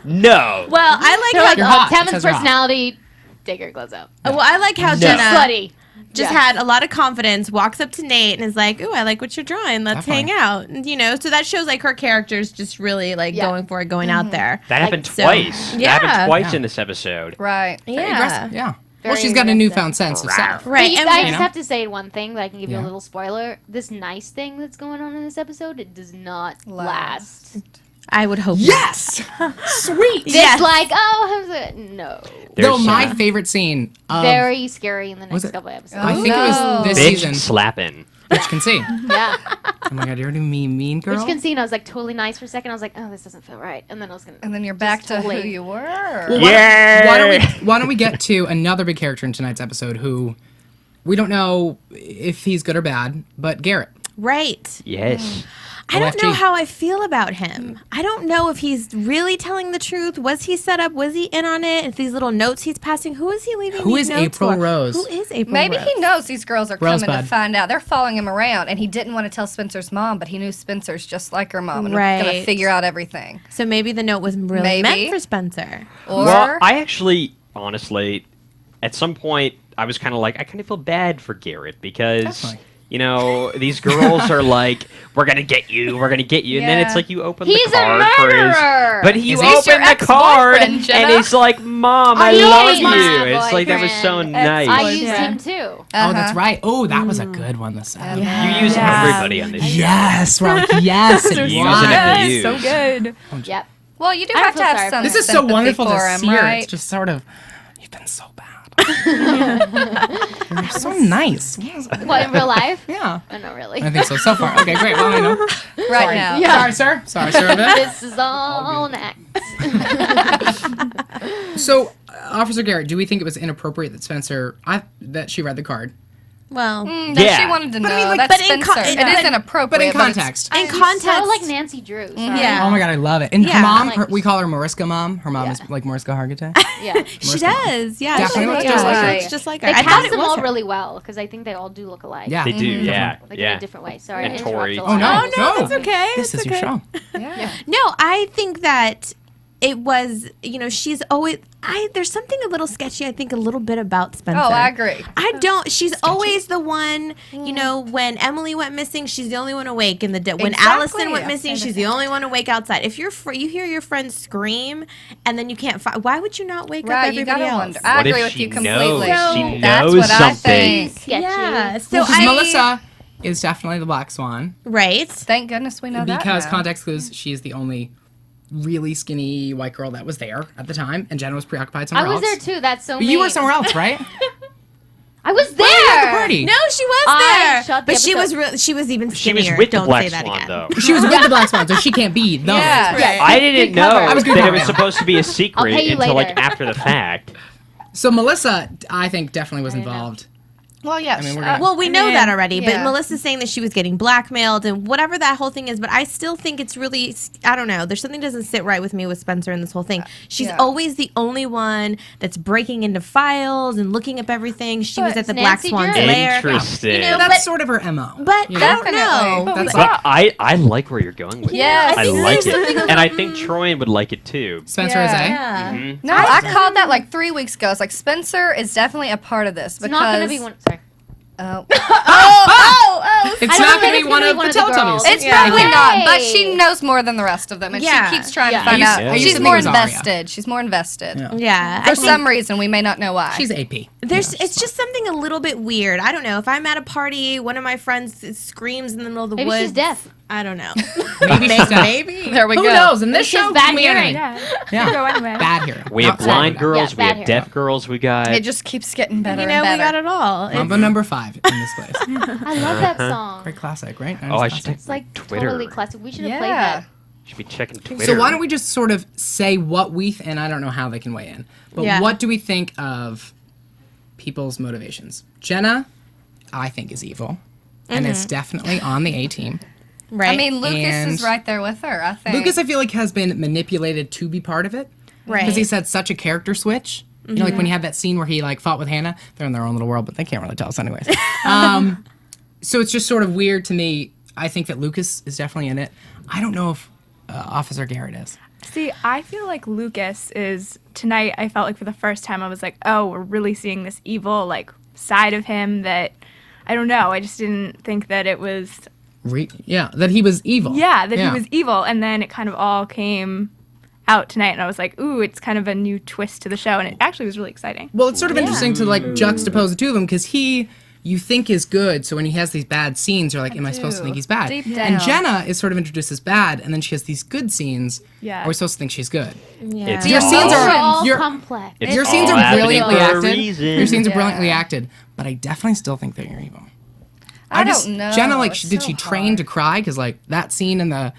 No.
Well, I like
They're
how
like,
You're
oh,
hot. It
Tammin's
says you're hot.
personality. Take your clothes out.
well, I like how
No.
Jenna
Slutty.
just
Yeah.
had a lot of confidence, walks up to Nate and is like, "Ooh, I like what you're drawing. Let's
Definitely.
hang out." And, so that shows like her character's just really like
Yeah.
going for it, going out there.
That happened
so-
twice.
Yeah.
That happened twice
Yeah.
in this episode.
Right.
Yeah.
Yeah.
Very
Well, she's got a
aggressive.
newfound sense of self.
Right.
But
And
I
we-
just
know?
have to say one thing that I can give you
Yeah.
a little spoiler. This nice thing that's going on in this episode, it does not last.
I would hope.
Yes. Sweet.
It's
Yes.
like, oh, no.
Though
There's
my
some
favorite scene of
Very scary in the
Was
next
it-
couple episodes.
I think it was this
bitch
season,
slapping.
which can see.
Yeah.
Oh my god, you're doing me mean girl.
Which can see, and I was like totally nice for a second. I was like, oh, this doesn't feel right. And then I was going to.
And then you're back to
totally-
who you were.
Why don't we get to another big character in tonight's episode who we don't know if he's good or bad, but Garrett.
Right.
Yes.
I don't know
OFG.
how I feel about him. I don't know if he's really telling the truth. Was he set up? Was he in on it? If these little notes he's passing, who is he leaving?
Who
these
is
notes
April
for?
Rose?
Who is April?
Maybe
Rose?
he knows these girls are coming to
Rosebud.
find out. They're following him around, and he didn't want to tell Spencer's mom, but he knew Spencer's just like her mom and was going to
Right.
figure out everything.
So maybe the note was really
Maybe.
meant for Spencer.
Or
Well, I actually, honestly, at some point, I was kind of like, I kind of feel bad for Garrett because,
Definitely.
these girls are like, we're going to get you, we're going to get you. And then it's
Yeah.
like you open
He's
the
a
card for his.
murderer!
But you
Is he?
He's your
open the card
ex-boyfriend,
and
Jenna.
he's like, Mom, I
He
love
is
you.
my
It's like, that was so
boyfriend.
nice.
I
Boyfriend.
used him too.
Oh, that's
Uh-huh.
right. Oh, that was a good one this time.
You use
Yeah.
everybody on this show.
Yes, Rob. Yes, it
Use
was.
and abuse.
So good.
Yep.
Well, you do
I don't
have to
feel
have
sorry for
some
him.
This is so
sympathy
wonderful
for
to
him,
see her.
right?
It's just sort of, you've been so bad. You're so nice.
What, in real life?
Yeah.
Oh, not really.
I think so. So far. Okay, great. Well, I know.
Right
Sorry.
now.
Yeah.
Sorry, sir. Sorry, sir.
This is all an act.
So, Officer Garrett, do we think it was inappropriate that that she read the card?
Well,
That
Yeah.
she wanted to know.
But I mean, like,
That's
but in
Spencer.
co-
It is
but-
inappropriate.
But in
it's-
context.
in context,
So like Nancy Drew. Sorry.
Yeah.
Oh my god, I love it. And
Yeah.
her mom,
Like-
we call her Mariska Mom. Her mom
Yeah.
is like Mariska Hargitay.
Yeah.
she does. Yeah,
Definitely
she
looks
does.
just like her.
Looks just like her.
They
I thought
cast
it
them
was
all
her.
really well because I think they all do look alike.
Yeah.
They do, yeah.
Like
yeah.
in a different way. Sorry,
And
I interrupt
Tori.
a
Oh
lot.
no,
no, that's okay.
This
That's
is your
okay.
show.
Yeah.
No, I think that it was, she's always, there's something a little sketchy, I think, a little bit about Spencer.
Oh, I agree.
She's always the one, when Emily went missing, she's the only one awake. And when Allison went missing, she's the only one awake outside. If you hear your friend scream and then you can't find, why would you not wake up everybody else?
Wonder. I agree with you completely.
She
That's
knows
what I
something.
think.
Yeah.
So Melissa is definitely the Black Swan.
Right.
Thank goodness we know that.
Because
now.
context clues, she is the only really skinny white girl that was there at the time, and Jenna was preoccupied somewhere else.
I was there too. That's so
But you were somewhere else, right?
I was there.
At the party.
No, she was there. But she was even
She
skinnier.
was with
Don't
the Black
say that
Swan,
again.
though.
She was with the Black Swan, so she can't be the.
Yeah.
Right.
I didn't know
I
was good
that it
cover.
was supposed to be a secret
pay you
until like
later.
after the fact.
So Melissa, I think, definitely was involved.
Well, yes.
we're gonna-
Well, we know that already, but
yeah.
Melissa's saying that she was getting blackmailed and whatever that whole thing is, but I still think it's really, I don't know, there's something that doesn't sit right with me with Spencer and this whole thing. She's
Yeah.
always the only one that's breaking into files and looking up everything. She was at the Black
Nancy
Swan's
Drew.
lair.
Interesting.
That's sort of her MO.
But I don't know.
That's
But I like where you're going with
Yes.
that. I like it. And I think Troyan would like it too.
Spencer
Yeah.
is A.
Yeah.
Mhm.
No, I called that like 3 weeks ago. It's like Spencer is definitely a part of this
It's not going to be one. Sorry.
Oh.
It's
I don't
not
think
going to
it's
be one
gonna
of
be
the
one of the
Teletubbies.
girls.
It's
Yeah.
probably not, but
Yay.
she knows more than the rest of them, and
Yeah.
she keeps trying
Yeah.
to find
I
out.
used to
She's
think
more
it was Aria.
invested. She's more invested.
Yeah.
Yeah.
For some reason, we may not know why.
She's AP.
It's just something a little bit weird. I don't know. If I'm at a party, one of my friends screams in the middle of the
Maybe
woods.
she's deaf.
I don't know.
Maybe she's deaf.
Maybe.
There we
Who
go.
knows? In this
She's
show,
bad
we
hearing.
ain't.
Yeah.
Yeah.
Go anyway.
Bad hearing.
We have
Outside
blind
of that.
girls, we
bad
have
hair.
deaf girls, we got.
It just keeps getting better
You
and
know, we
better.
got it all.
Mambo number 5 in this place.
I love that song.
Very classic, right?
Oh, I should
It's like
Twitter.
totally classic. We should have played
Yeah.
that.
Should be checking Twitter.
So why don't we just sort of say what we and I don't know how they can weigh in, but
Yeah.
what do we think of people's motivations? Jenna, I think, is evil, and it's definitely on the A team.
Right.
I mean, Lucas
And
is right there with her, I think.
Lucas, I feel like, has been manipulated to be part of it.
Right.
Because he's had such a character switch. You know, like when you have that scene where he like fought with Hanna, they're in their own little world, but they can't really tell us anyways. So it's just sort of weird to me. I think that Lucas is definitely in it. I don't know if Officer Garrett is.
See, I feel like Lucas is tonight. I felt like for the first time I was like, oh, we're really seeing this evil like side of him that I don't know. I just didn't think that it was.
Yeah, that he was evil.
Yeah, that he was evil, and then it kind of all came out tonight, and I was like, ooh, it's kind of a new twist to the show, and it actually was really exciting.
Well, it's sort of interesting to like juxtapose the two of them because you think is good, so when he has these bad scenes, you're like, am I supposed to think he's bad?
Deep
And
down.
Jenna is sort of introduced as bad, and then she has these good scenes.
Yeah.
Are we supposed to think she's good?
It's
Your
all-
scenes are-
They're all
your-
complex.
It's
Your scenes
all
are
happening
brilliantly
for a
acted.
reason.
Your scenes are
Yeah.
brilliantly acted, but I definitely still think that you're evil.
I don't know.
Jenna, like,
It's
did
so
she train
hard.
to cry? Because like that scene in the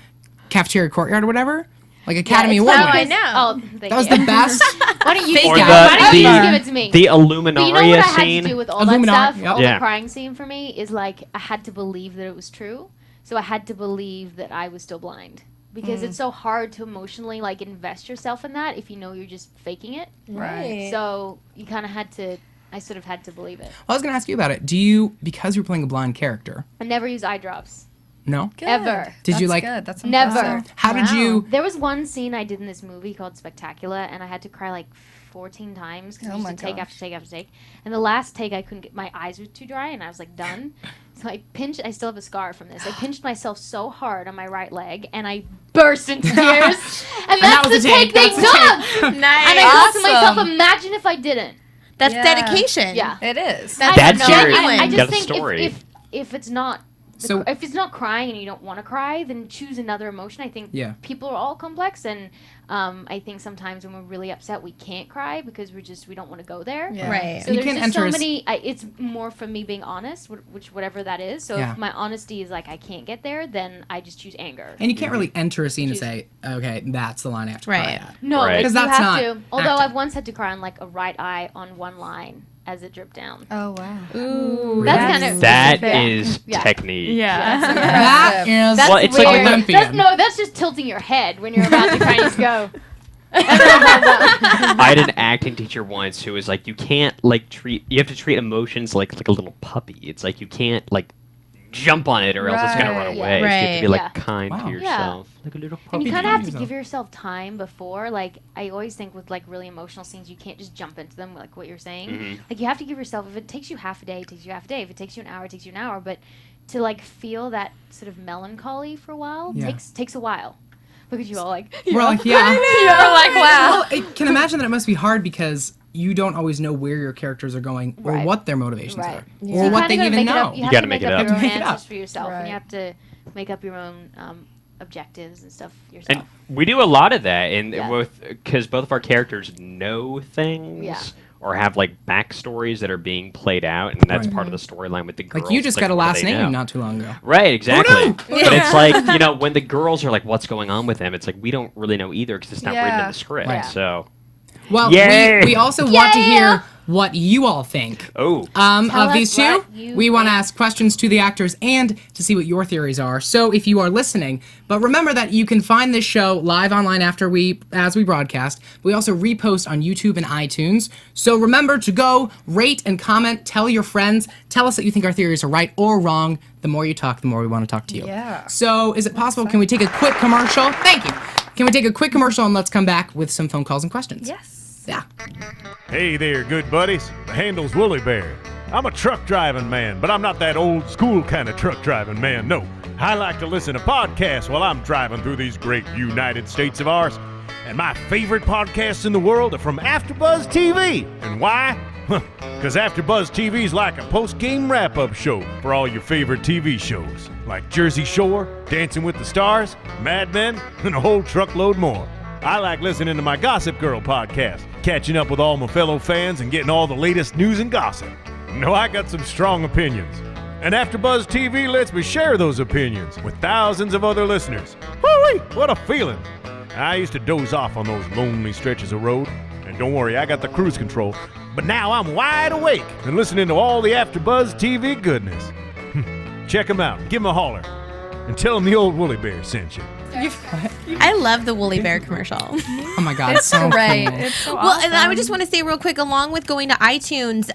cafeteria courtyard or whatever, like Academy
it's
Award.
fun
winner.
because- Oh, thank
That was
you.
the best.
Why don't you
Fake
Or
Yeah.
Why don't you
the,
just give it to me?
the
But you know what
Illuminaria
I had
scene.
to do with all
Illuminar-
that stuff?
yep.
All
Yeah.
the crying scene for me is like I had to believe that it was true. So I had to believe that I was still blind. Because it's so hard to emotionally like invest yourself in that if you know you're just faking it.
Right.
So you kind of had to. I sort of had to believe it.
I was gonna ask you about it. Do you, because you're playing a blind character?
I never use eye drops.
No.
Good.
Ever.
Did you,
That's
like-
Good. That's
Never.
impressive.
How did you?
There was one scene I did in this movie called Spectacular, and I had to cry like 14 times because
Oh
we
my
used to take
gosh.
after take after take. And the last take, I couldn't get my eyes were too dry, and I was like done. So I pinched. I still have a scar from this. I pinched myself so hard on my right leg, and I burst into tears. And that's
was
the
the
take
take.
they
That's the
took.
Nice.
And I thought to
Awesome.
myself, imagine if I didn't.
That's
Yeah.
dedication.
Yeah.
It is.
That's
That's
No,
your-
I just
that's
think
story.
if it's not.
So-
If it's not crying and you don't want to cry, then choose another emotion. I think
Yeah.
people are all complex, and I think sometimes when we're really upset, we can't cry because we don't want to go there.
Yeah.
Right.
So
You
there's
can't
just so
enter us-
many. It's more from me being honest, which whatever that is. So
Yeah.
if my honesty is like I can't get there, then I just choose anger.
And you can't really enter a scene and say, okay, that's the line I have to cry
Right.
at.
No,
Right.
like,
'Cause
you
that's
have
not
to. Although
acting.
I've once had to cry on like a right eye on one line as it dripped down.
Oh wow.
Ooh,
That's kind of
That
yeah.
is
Yeah.
technique.
Yeah.
That is
That's
Well, it's like
weird.
Olympian.
That's just tilting your head when you're about to kind of go.
I had an acting teacher once who was like, you can't like you have to treat emotions like a little puppy. It's like you can't like jump on it or else it's gonna run away.
Yeah.
So you have to be
Right.
kind
Wow.
to yourself, like a little puppy.
And you kind of have to
yourself.
give yourself time before. Like, I always think with, like, really emotional scenes, you can't just jump into them, like what you're saying.
Mhm.
Like, you have to give yourself, if it takes you half a day, it takes you half a day. If it takes you an hour, it takes you an hour. But to, like, feel that sort of melancholy for a while
Yeah.
takes a while. Look at you all like,
We're like, yeah.
You're like, wow.
Well, I can imagine that it must be hard because you don't always know where your characters are going or
Right.
what their motivations
Right.
are
So
or
you
what
kinda
they
gotta
even
make it
know.
up. You
You
have
gotta
to
make
make
it
up
up.
your own
Make it up.
answers for yourself, and
Right.
you have to make up your own objectives and stuff yourself.
And we do a lot of that, and
Yeah.
because both of our characters know things.
Yeah.
Or have like backstories that are being played out, and that's part of the storyline with the girls.
Like you just got a
what do
last
they know?
name not too long ago.
Right, exactly.
knew?
But it's like, when the girls are like, what's going on with them? It's like, we don't really know either because it's not written in
Yeah.
the script.
Right.
So,
Well,
Yay!
we also want to
Yeah!
hear what you all think
oh.
of
us
these two.
what you
We want to
think.
ask questions to the actors and to see what your theories are. So if you are listening, but remember that you can find this show live online as we broadcast. We also repost on YouTube and iTunes. So remember to go rate and comment, tell your friends, tell us that you think our theories are right or wrong. The more you talk, the more we want to talk to you.
Yeah.
So is it possible? Can we take a quick commercial? Thank you. Can we take a quick commercial and let's come back with some phone calls and questions?
Yes.
Yeah.
Hey there, good buddies. The handle's Wooly Bear. I'm a truck driving man, but I'm not that old school kind of truck driving man, no. I like to listen to podcasts while I'm driving through these great United States of ours. And my favorite podcasts in the world are from AfterBuzz TV. And why? Because AfterBuzz TV is like a post-game wrap-up show for all your favorite TV shows. Like Jersey Shore, Dancing with the Stars, Mad Men, and a whole truckload more. I like listening to my Gossip Girl podcast, catching up with all my fellow fans and getting all the latest news and gossip. No, I got some strong opinions. And AfterBuzz TV lets me share those opinions with thousands of other listeners. Woo-wee, what a feeling. I used to doze off on those lonely stretches of road. And don't worry, I got the cruise control. But now I'm wide awake and listening to all the AfterBuzz TV goodness. Check them out, give them a holler, and tell them the old Woolly Bear sent you.
I love the Woolly Bear commercial.
Oh my God, it's so
great.
cool.
It's so
Well,
awesome.
and I would just want to say real quick, along with going to iTunes,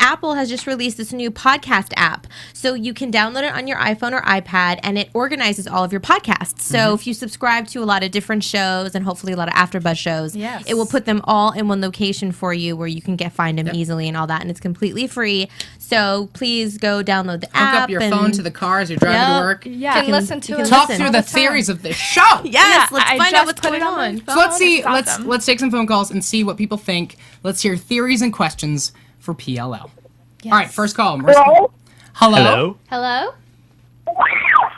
Apple has just released this new podcast app. So you can download it on your iPhone or iPad, and it organizes all of your podcasts. So if you subscribe to a lot of different shows and hopefully a lot of AfterBuzz shows,
Yes.
it will put them all in one location for you where you can find them easily and all that, and it's completely free. So please go download the app.
Hook up your phone to the car as you're driving to
Yep.
work.
yeah.
You can listen to
you
it.
can
Talk
listen.
through the theories of this show.
Yes, let's
I
find
just
out what's
put
going
it on my
on.
phone.
So let's see.
It's awesome.
Let's take some phone calls and see what people think. Let's hear theories and questions for PLL. All right, first call. Hello.
Hello?
Hello?
Oh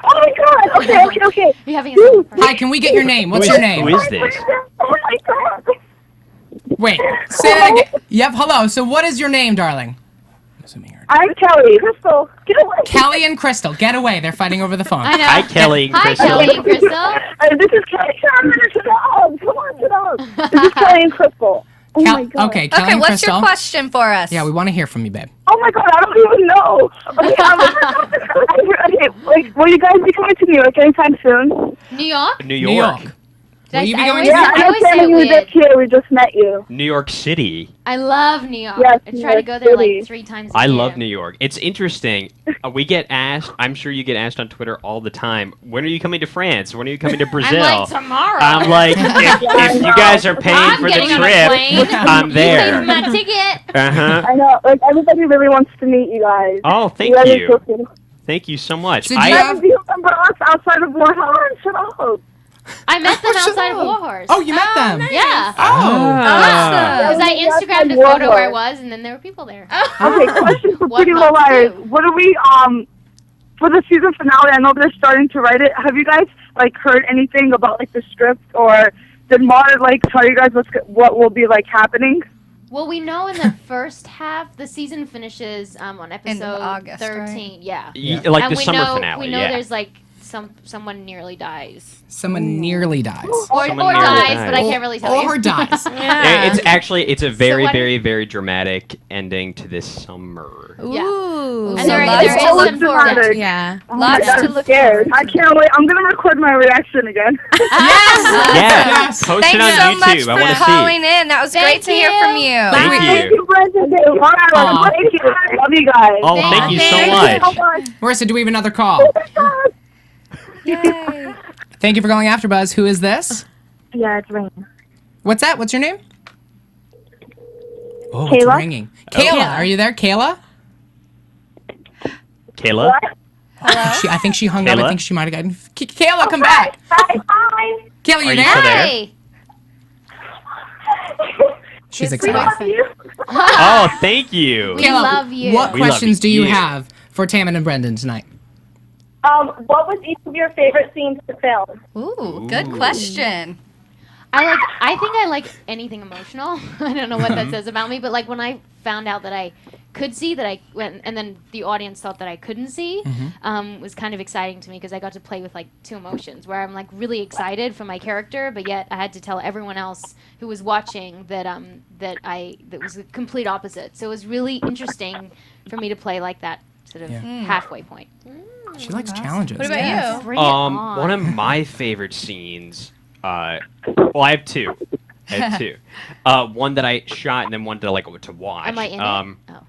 my god! Okay.
Are you having a second party?
Hi, can we get your name? What's your name?
Who is this?
Oh my god!
Wait, say that again. Yep, hello. So what is your name, darling? Assuming you're
I'm Kelly. Crystal, get away!
Kelly and Crystal. Get away. They're fighting over the phone.
I know.
Hi, Kelly and
Hi,
Crystal.
Kelly and Crystal.
This is Kelly. Sit down. Come on, sit down. This is Kelly and Crystal. Oh my god.
Okay, Kelly
Okay,
and
what's
Crystal.
your question for us?
Yeah, we want to hear from you, babe.
Oh my god, I don't even know. Okay, like, will you guys be coming to New York anytime soon?
New York?
New
New
York.
York.
Did
Will you be
I
going
always,
to
Yeah,
I
I know
always say
Tammy
it
was
weird.
just here. We just met you.
New York City.
I love New York.
Yes,
I
New
try to
York
go there
City.
like 3 times a
I
year.
love New York. It's interesting. We get asked, I'm sure you get asked on Twitter all the time, when are you coming to France? When are you coming to Brazil?
I'm like, tomorrow.
I'm like, if you guys are paying
I'm
for the
getting on a
trip,
plane.
I'm
You
there.
paid my ticket.
Uh-huh.
I know. Like, everybody really wants to meet you guys.
Oh, thank
guys are
you.
so cool.
Thank you so much.
So do you
Guys,
have-
do you remember us outside of Warhammer? Shut up.
I met them
Shut
outside of
up.
Warhorse.
Oh, you met them.
Yeah.
Ah.
Because I Instagrammed a photo where I was, and then there were people there.
Okay, question for
What
Pretty Little
not to
Liars.
do?
What are we, for the season finale, I know they're starting to write it. Have you guys, like, heard anything about, like, the script? Or did Mara, like, tell you guys what will be, like, happening?
Well, we know in the first half, the season finishes on episode
August,
13.
right?
Yeah.
Like
And
the
we
summer
know,
finale,
We know
yeah.
there's, like, someone nearly dies.
Someone nearly dies.
Or
Someone nearly
dies,
dies.
but I can't really tell you.
Or dies.
It's a very,
what-
very, very dramatic ending to this summer.
Ooh.
And there
lots
is
to
some
look
forward.
Yeah.
Lots to look
Scared. I can't wait. I'm gonna record my reaction again.
Yes. Post
Thanks
it on
so
YouTube.
much
I
for
want to see.
calling in. That was great
Thank
to hear
you.
from you.
Thank you.
Brendan.
Aw.
Thank you. Love you guys.
Oh, thank you so
Thank
much.
Marissa, do we have another call?
Yay.
Thank you for calling AfterBuzz. Who is this?
Yeah, it's Rain.
What's that? What's your name? Oh, it's
Kayla?
ringing. Kayla, are you there? Kayla?
Kayla?
I think she hung up. I
Kayla?
think she might have gotten. Kayla, come back.
Bye.
Kayla, you
Are you
there?
still there?
Hey.
She's excited.
Oh, thank you.
We love you.
What
We love
questions do you
you.
have for Tammin and Brendan tonight?
What was each of your favorite scenes to film?
Ooh, good question.
I think I like anything emotional. I don't know what that says about me, but like when I found out that I could see that I went, and then the audience thought that I couldn't see, was kind of exciting to me because I got to play with like two emotions where I'm like really excited for my character, but yet I had to tell everyone else who was watching that that was the complete opposite. So it was really interesting for me to play like that sort of halfway point.
She likes challenges.
What about you?
Bring it on.
One of my favorite scenes. Well, I have two. One that I shot and then one that I like to watch.
Am I in it? Oh.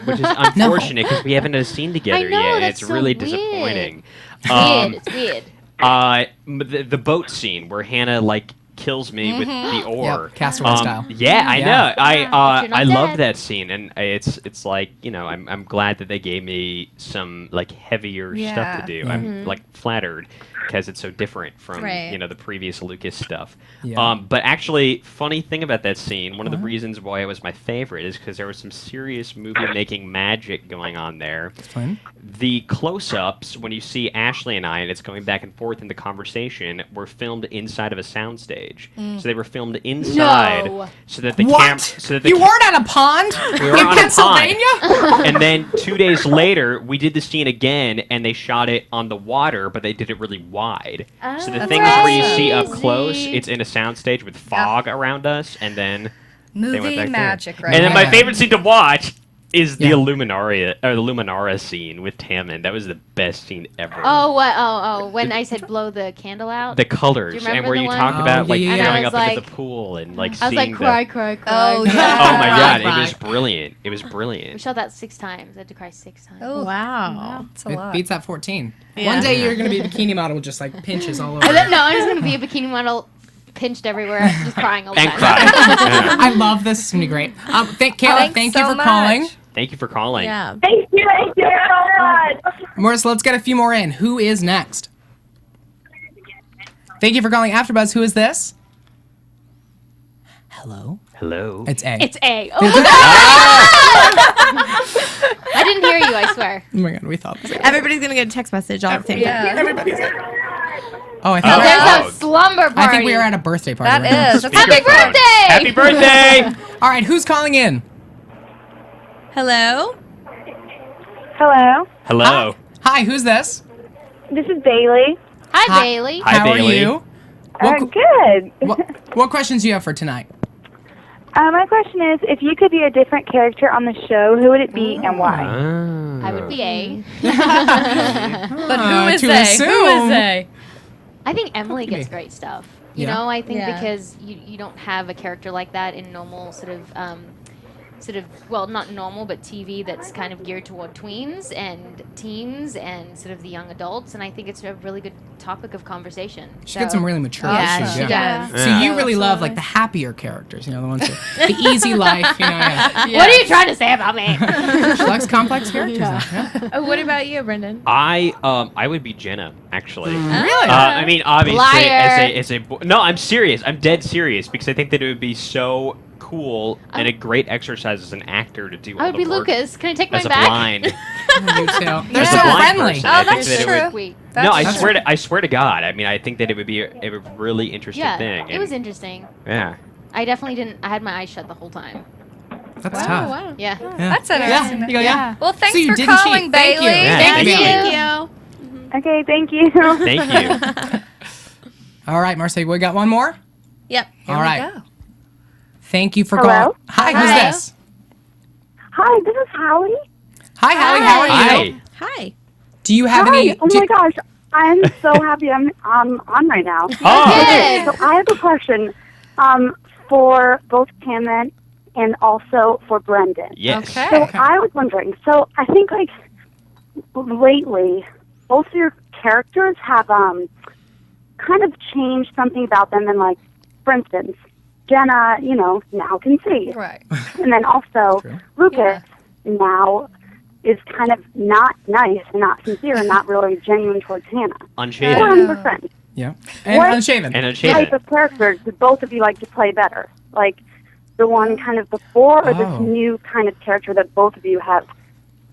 Which is unfortunate because we haven't had a scene together
I know,
yet. And
that's
it's
so
really
weird.
disappointing.
It's weird.
The boat scene where Hanna like kills me with the oar,
Yep, Castaway style.
Yeah, I
Yeah.
know.
But you're
I
not
love
dead.
that scene, and it's like I'm glad that they gave me some like heavier stuff to do. I'm like flattered because it's so different from
Right.
the previous Lucas stuff.
Yeah.
But actually, funny thing about that scene, one of the reasons why it was my favorite is because there was some serious movie making magic going on there.
Explain.
The close-ups, when you see Ashley and I, and it's going back and forth in the conversation, were filmed inside of a soundstage. So they were filmed inside,
No.
so that the
What?
camera. So that the
You weren't on a pond
We were
in
on a
Pennsylvania?
and then 2 days later, we did the scene again, and they shot it on the water, but they did it really wide. So the
Oh,
things where you see up
crazy.
close, it's in a soundstage with fog around us, and then they went
Movie
back
magic,
there.
right?
And then my
Yeah.
favorite scene to watch is the
Yeah.
Luminara scene with Tammin. That was the best scene ever.
Oh, what? Oh, when I said blow the candle out.
The colors,
Do you remember
and where
the
you
one?
talked
Oh,
about like
yeah, yeah,
yeah.
going
And I
up
was
into
like-
the pool and like
I was
seeing
like, cry,
the.
cry, cry.
Oh, yeah.
Oh my god,
Right.
it was brilliant. It was
We
brilliant.
shot that 6 times. I had to cry 6 times.
Oh,
Wow.
that's a
It
lot.
beats that 14.
Yeah.
One day you're going to be a bikini model with just like pinches all over.
No, I'm just gonna be a bikini model, pinched everywhere, just crying all the
And
time.
cry. Yeah.
I love this. It's going to be great. Kayla,
Thanks
thank
so
you for
much.
calling.
Thank you for calling.
Yeah.
Thank you so much.
Morris, let's get a few more in. Who is next? Thank you for calling AfterBuzz. Who is this? Hello?
Hello.
It's A.
It's A. Oh, I didn't hear you, I swear.
Oh my god, we thought the same.
Everybody's gonna get a text message all at the same time.
Yeah,
Everybody's in. Oh, I think,
Oh.
we're-
There's
Oh.
a slumber party.
I think we are at a birthday party.
that
right now.
is. That's
Happy
Speakerphone.
birthday!
Happy birthday!
All right, who's calling in?
Hello?
Hello.
Hello.
Hi, who's this?
This is Bailey.
Hi,
Hi.
Bailey.
Hi,
How
Bailey.
are you? What,
Good.
what questions do you have for tonight?
My question is, if you could be a different character on the show, who would it be and why?
Ah.
I would be A.
But who is
to
A? Who
assume.
is A?
I think Emily
Could be.
gets great stuff. You
Yeah.
know, I think
Yeah.
because you don't have a character like that in normal sort of well, not normal, but TV that's kind of geared toward tweens and teens and sort of the young adults. And I think it's a really good topic of conversation.
She gets some really mature
Yeah,
issues.
she
yeah.
does.
So
Yeah.
you really love like the happier characters, you know, the ones that the easy life, you know. Yeah.
What are you trying to say about me?
She likes complex characters. Yeah.
Oh, what about you, Brendan?
I would be Jenna actually.
Really?
I mean, obviously,
Liar.
as a no, I'm serious. I'm dead serious because I think that it would be so cool and a great exercise as an actor to do all
I would
the
be
work
Lucas. Can I take
as
mine
a
back?
blind.
You too. They're
As
so
a blind
friendly.
person,
Oh,
I think
that's
that it
true.
would.
Sweet.
No, I
That's
swear to God. I mean, I think that it would be a really interesting
Yeah,
thing.
it was
and-
interesting.
Yeah.
I definitely didn't. I had my eyes shut the whole time.
That's tough.
Wow.
Yeah.
That's interesting.
Yeah. You go, yeah.
Well, thanks
So you
for
didn't
calling,
cheat. Thank you.
Bailey.
Yeah,
Thank you.
Okay, thank you.
Thank you.
All right, Marcy, we got one more?
Yep.
All right. Thank you for
Hello?
calling. Hi, who's
Hi.
this?
Hi, this is Hallie.
Hi, Hallie. How are you?
Hi.
Hi.
Do you have
Hi.
any?
Oh my gosh, I'm so happy I'm on right now.
Oh.
Okay, so I have a question for both Tammin and also for Brendan.
Yes.
Okay.
So I was wondering, so I think like lately, both of your characters have kind of changed something about them, and like, for instance, Jenna, now can see.
Right.
And then also Lucas now is kind of not nice and not sincere and not really genuine towards Hanna.
Unshaven.
100%.
Yeah. And
What?
unshaven.
And
Type
unshaven.
of character do both of you like to play better? Like the one kind of before, or
Oh.
this new kind of character that both of you have,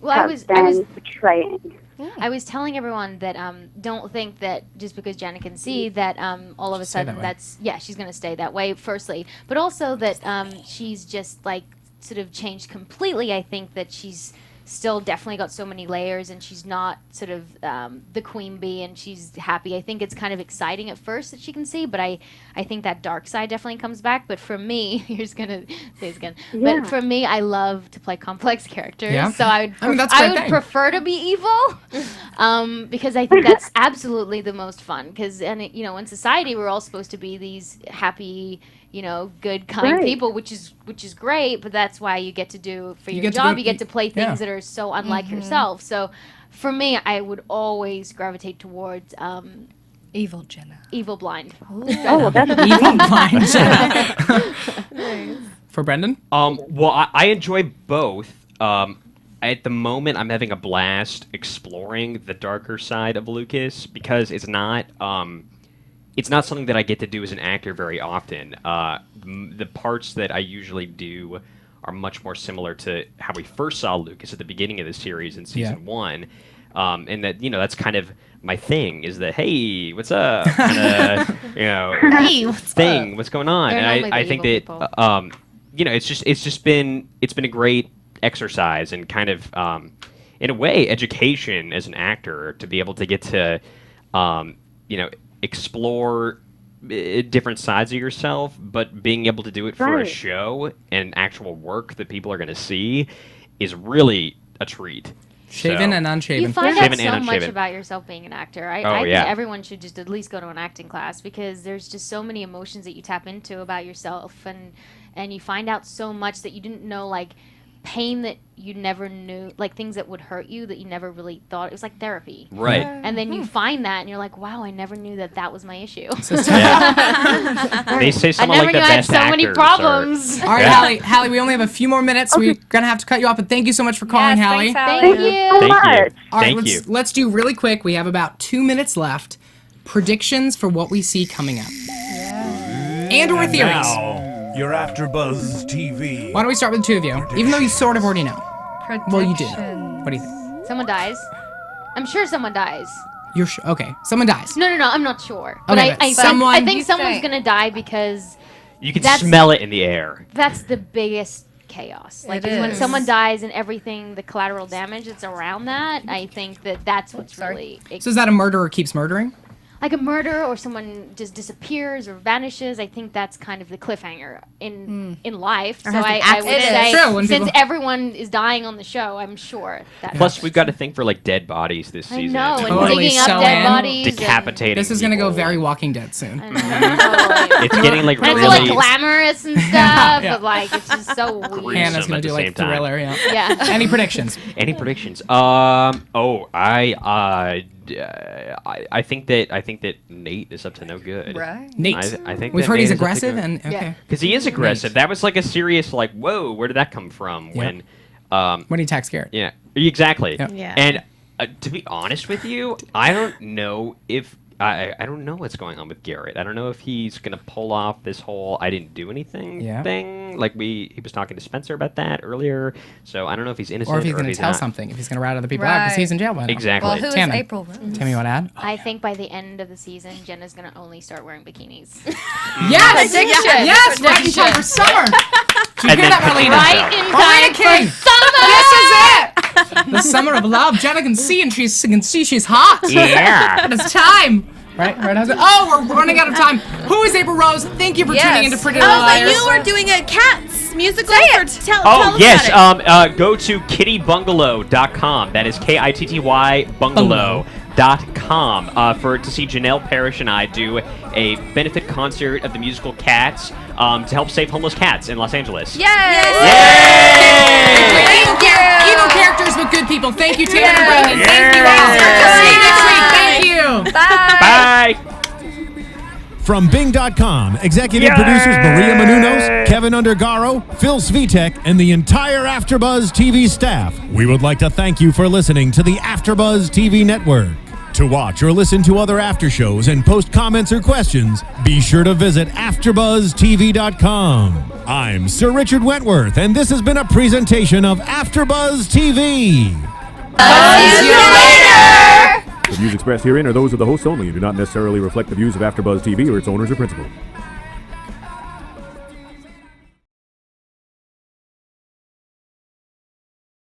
Well, I
have
was
been portraying?
I was telling everyone that don't think that just because Jenna can see that all of a
Stay that
sudden
way.
she's going to stay that way, firstly, but also that she's just like sort of changed completely. I think that she's still definitely got so many layers, and she's not sort of the queen bee, and she's happy. I think it's kind of exciting at first that she can see, but I think that dark side definitely comes back. But for me, here's gonna say this again.
Yeah.
But for me, I love to play complex characters,
Yeah.
so I would
I mean, that's a
I
great
would
thing.
prefer to be evil, because I think that's absolutely the most fun. Because in society, we're all supposed to be these happy, good, kind
Right.
people, which is great. But that's why you get to do for
You
your
get to
job.
go-
You get to play things
yeah.
that are so unlike yourself. So, for me, I would always gravitate towards
Evil Jenna.
evil blind.
Oh, that's
Evil blind Jenna. For Brendan?
Well, I enjoy both. At the moment, I'm having a blast exploring the darker side of Lucas because it's not something that I get to do as an actor very often. The parts that I usually do are much more similar to how we first saw Lucas at the beginning of the series in season 1, and that that's kind of my thing is that hey, what's up, kinda,
Hey, what's
thing, what's going on,
They're
and
normally
I
the
think
evil
that
people.
it's been a great exercise and kind of in a way education as an actor to be able to get to explore different sides of yourself, but being able to do it for a
Right.
show and actual work that people are going to see is really a treat.
Shaven
So-
and unshaven.
You find
Shaven
out
and
so much
unshaven.
about yourself being an actor. I
Oh,
think
yeah.
everyone should just at least go to an acting class because there's just so many emotions that you tap into about yourself, and you find out so much that you didn't know, like pain that you never knew, like things that would hurt you that you never really thought. It was like therapy.
Right.
And then you find that and you're like, wow, I never knew that was my issue.
Yeah. They say
I
some
never
of like
knew
the
I had
best
so many
actors
problems.
All right,
Yeah.
Hallie, we only have a few more minutes. We're going to have to cut you off, but thank you so much for calling,
Yes,
Hallie.
thanks, Hallie.
Thank
so
you.
much.
Thank you.
All right,
Thank you.
let's do really quick. We have about 2 minutes left. Predictions for what we see coming up. And or theories.
Now, you're AfterBuzz TV.
Why don't we start with the two of you? Even though you sort of already know. Well, you do.
Prediction.
What do you think?
Someone dies. I'm sure someone dies.
You're okay. Someone dies.
No, I'm not sure. But
Okay,
I
but
think,
someone-
I think
You
someone's
think.
gonna die because
You can
That's-
smell it in the air.
that's the biggest chaos. Like
It
when
is.
someone dies and everything, the collateral damage that's around that. I think that's what's
Sorry.
really
So is that a murderer keeps murdering?
like a murder or someone just disappears or vanishes. I think that's kind of the cliffhanger in life.
Or
So
has an
I would
accident.
It is.
say
True, when
since
people-
everyone is dying on the show, I'm sure that.
Plus, we've got to think for like dead bodies this
I
season.
know, and
Totally
digging up
so
dead
in.
bodies.
Decapitating.
This is going to go
people.
very Walking Dead soon.
And, totally.
It's getting like
And it's
really.
like glamorous and stuff,
Yeah.
but like it's just so weird.
Gruesome
Hannah's going
at
to do
the
like
same time.
thriller. Yeah.
Yeah.
Any predictions?
Any predictions? I think that Nate is up to no good.
Right.
Nate.
I think
We've
that
heard
Nate
he's
is up to
aggressive
good.
and okay.
Yeah.
Because he is aggressive. That was like a serious like, whoa, where did that come from?
Yeah.
When
When he attacks Garrett.
yeah, exactly.
Yeah.
Yeah.
And to be honest with you, I don't know if I don't know what's going on with Garrett. I don't know if he's gonna pull off this whole "I didn't do anything"
Yeah.
thing. Like he was talking to Spencer about that earlier. So I don't know if he's innocent
Or if he's going to tell
not.
something. If he's going to rat other people out because
Right.
he's in jail by now.
Exactly.
Well, who is
Tammin.
April Rose?
Tammy, you want to add?
I think by the end of the season, Jenna's gonna only start wearing bikinis.
Yes!
Prediction.
Yes! Right in time for summer! Did you
And
hear
then
that, Marlena?
Right in
Marlena
time
King.
for summer.
This is it. The summer of love. Jenna can see, and she can see she's hot.
Yeah.
And it's time. Right, husband? Oh, we're running out of time. Who is April Rose? Thank you for tuning into Pretty Little
Oh, but
Liars.
you were doing a Cats musical. Tell
Oh,
us
yes.
about it.
Go to kittybungalow.com. That is KITTY bungalow.com to see Janelle Parrish and I do a benefit concert of the musical Cats to help save homeless cats in Los Angeles.
Yay!
Evil characters with good people. Thank you, Tammin and Brendan. Thank you all. See you next week. Thank you.
Bye.
From Bing.com, executive producers Maria Menounos, Kevin Undergaro, Phil Svitek, and the entire AfterBuzz TV staff, we would like to thank you for listening to the AfterBuzz TV network. To watch or listen to other after shows and post comments or questions, be sure to visit AfterBuzzTV.com. I'm Sir Richard Wentworth, and this has been a presentation of AfterBuzz TV.
See you later!
The views expressed herein are those of the hosts only and do not necessarily reflect the views of AfterBuzz TV or its owners or principals.